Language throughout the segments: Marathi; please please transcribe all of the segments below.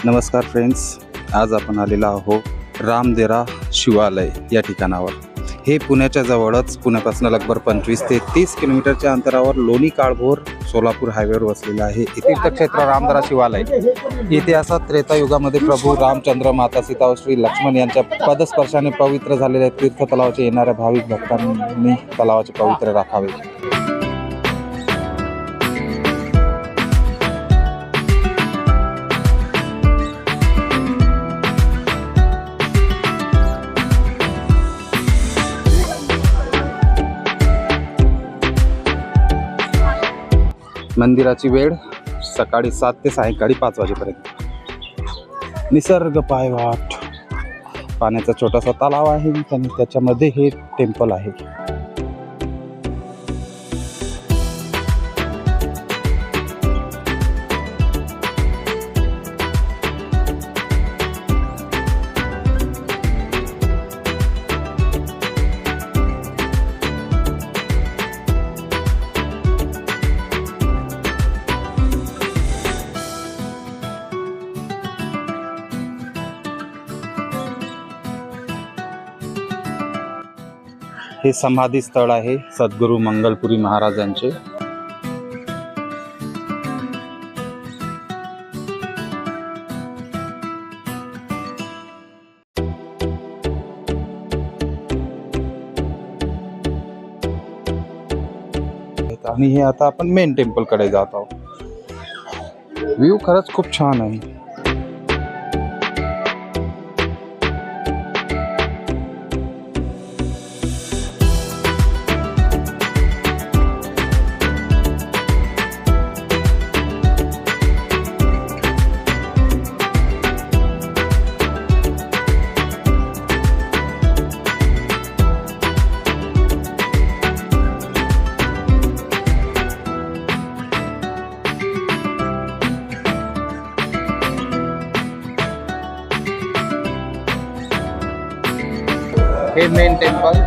नमस्कार फ्रेंड्स, आज आपण आलेलो आहोत रामदेरा शिवालय या ठिकाणावर। हे पुण्याच्या जवळच, पुण्यापासून लगभग 25 ते 30 किलोमीटरच्या अंतरावर लोणी काळभोर सोलापूर हायवेवर वसलेलं आहे। हे तीर्थक्षेत्र रामदेरा शिवालय इतिहासात त्रेतायुगामध्ये प्रभू रामचंद्र, माता सीता व श्री लक्ष्मण यांच्या पदस्पर्शाने पवित्र झालेल्या तीर्थ तलावाचे येणाऱ्या भाविक भक्तांनी तलावाचे पवित्र राखावे। मंदिराची वेळ सकाळी 7 ते सायंकाळी 5 वाजेपर्यंत। निसर्ग पायवाट, पाण्याचा छोटासा तलाव आहे आणि त्याच्यामध्ये हे टेम्पल आहे। हे समाधी स्थळ आहे सद्गुरू मंगलपुरी महाराजांचे। आणि हे आता आपण मेन टेम्पल कडे जात आहोत। व्ह्यू खरंच खूप छान आहे। हे मेन टेम्पल।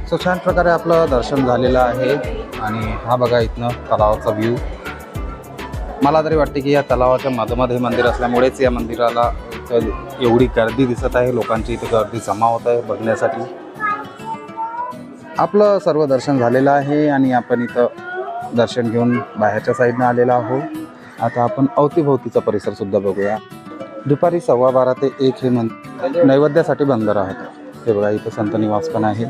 सो छान प्रकारे आपलं दर्शन झालेलं आहे। आणि हा बघा इथनं तलावाचा व्ह्यू। मला तरी वाटते की या तलावाच्या मधोमध हे मंदिर असल्यामुळेच या मंदिराला एवढी गर्दी दिसत आहे। लोकांची इथे गर्दी जमा होत आहे बघण्यासाठी। आपलं सर्व दर्शन झालेलं आहे आणि आपण इथं दर्शन घेऊन बाहेरच्या साईडनं आलेलो आहोत। आता आपण अवतीभोवतीचा परिसर सुद्धा बघूया। दुपारी 12:15 ते 1 हे नैवेद्यासाठी बंद राहतं। हे बघा इथं संत निवास पण आहे।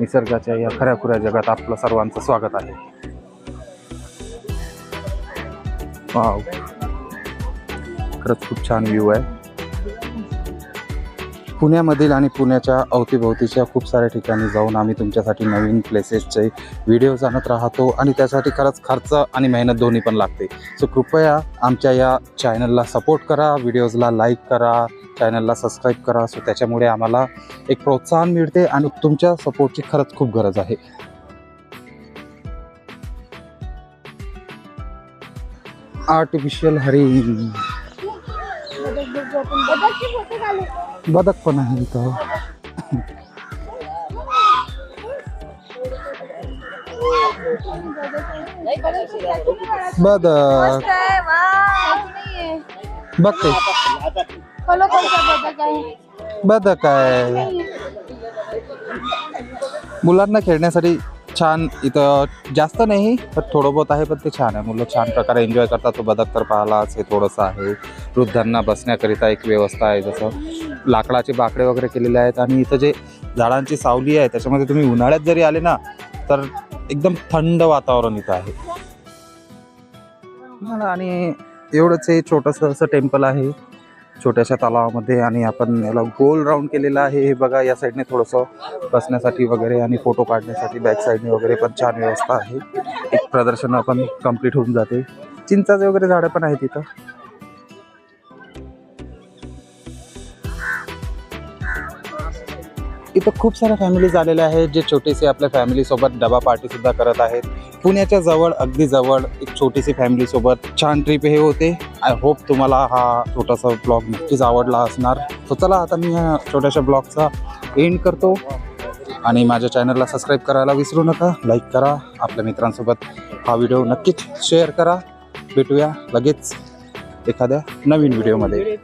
निसर्गाच्या या खऱ्याखुऱ्या जगात आपलं सर्वांचं स्वागत आहे। वाव, खरंच खूप छान व्ह्यू आहे। पुण्यामधील आणि पुण्याच्या अवतीभोवतीच्या खूप साऱ्या ठिकाणी जाऊन आम्ही तुमच्यासाठी नवीन प्लेसेसचे व्हिडिओज आणत राहतो आणि त्यासाठी खरंच खर्च आणि मेहनत दोन्ही पण लागते। सो कृपया आमच्या या चॅनलला सपोर्ट करा, व्हिडिओजला लाईक करा, चॅनलला सबस्क्राईब करा। सो त्याच्यामुळे आम्हाला एक प्रोत्साहन मिळते आणि तुमच्या सपोर्टची खरंच खूप गरज आहे। आर्टिफिशियल हरिण, बदक पण आहे इथं। बदक बघते, बदक आहे। मुलांना खेळण्यासाठी छान इथं, जास्त नाही पण थोडं बहुत आहे, पण ते छान आहे। मुलं छान प्रकारे एन्जॉय करतात। तो बदक तर पाहायलाच हे थोडंसं आहे। वृद्धांना बसण्याकरिता एक व्यवस्था आहे, जसं लाकडाचे बाकडे वगैरे केलेले आहेत। आणि इथं जे झाडांची सावली आहे त्याच्यामध्ये तुम्ही उन्हाळ्यात जरी आले ना तर एकदम थंड वातावरण इथं आहे। आणि एवढंच हे छोटंसं असं टेम्पल आहे छोट्याशा तलावामध्ये आणि आपण याला गोल राऊंड केलेलं आहे. हे बघा या साईडने थोडंसं बसण्यासाठी वगैरे आणि फोटो काढण्यासाठी बॅक साईडने वगैरे पण छान व्यवस्था आहे. एक प्रदर्शन आपण कंप्लीट होऊन जाते. चिंचाचे वगैरे झाडं पण आहेत तिथं. इथं खूप साऱ्या फॅमिलीज आलेल्या आहेत जे छोटेसे आपल्या फॅमिलीसोबत डबा पार्टीसुद्धा करत आहेत. पुण्याच्या जवळ अगदी जवळ एक छोटीशी फॅमिलीसोबत छान ट्रिप हे होते. आय होप तुम्हाला हा छोटासा ब्लॉग नक्कीच आवडला असणार. तर चला आता मी या छोट्याशा ब्लॉगचा एंड करतो आणि माझ्या चॅनलला सबस्क्राईब करायला विसरू नका. लाईक करा, आपल्या मित्रांसोबत हा व्हिडिओ नक्कीच शेअर करा. भेटूया लगेच एखाद्या नवीन व्हिडिओमध्ये.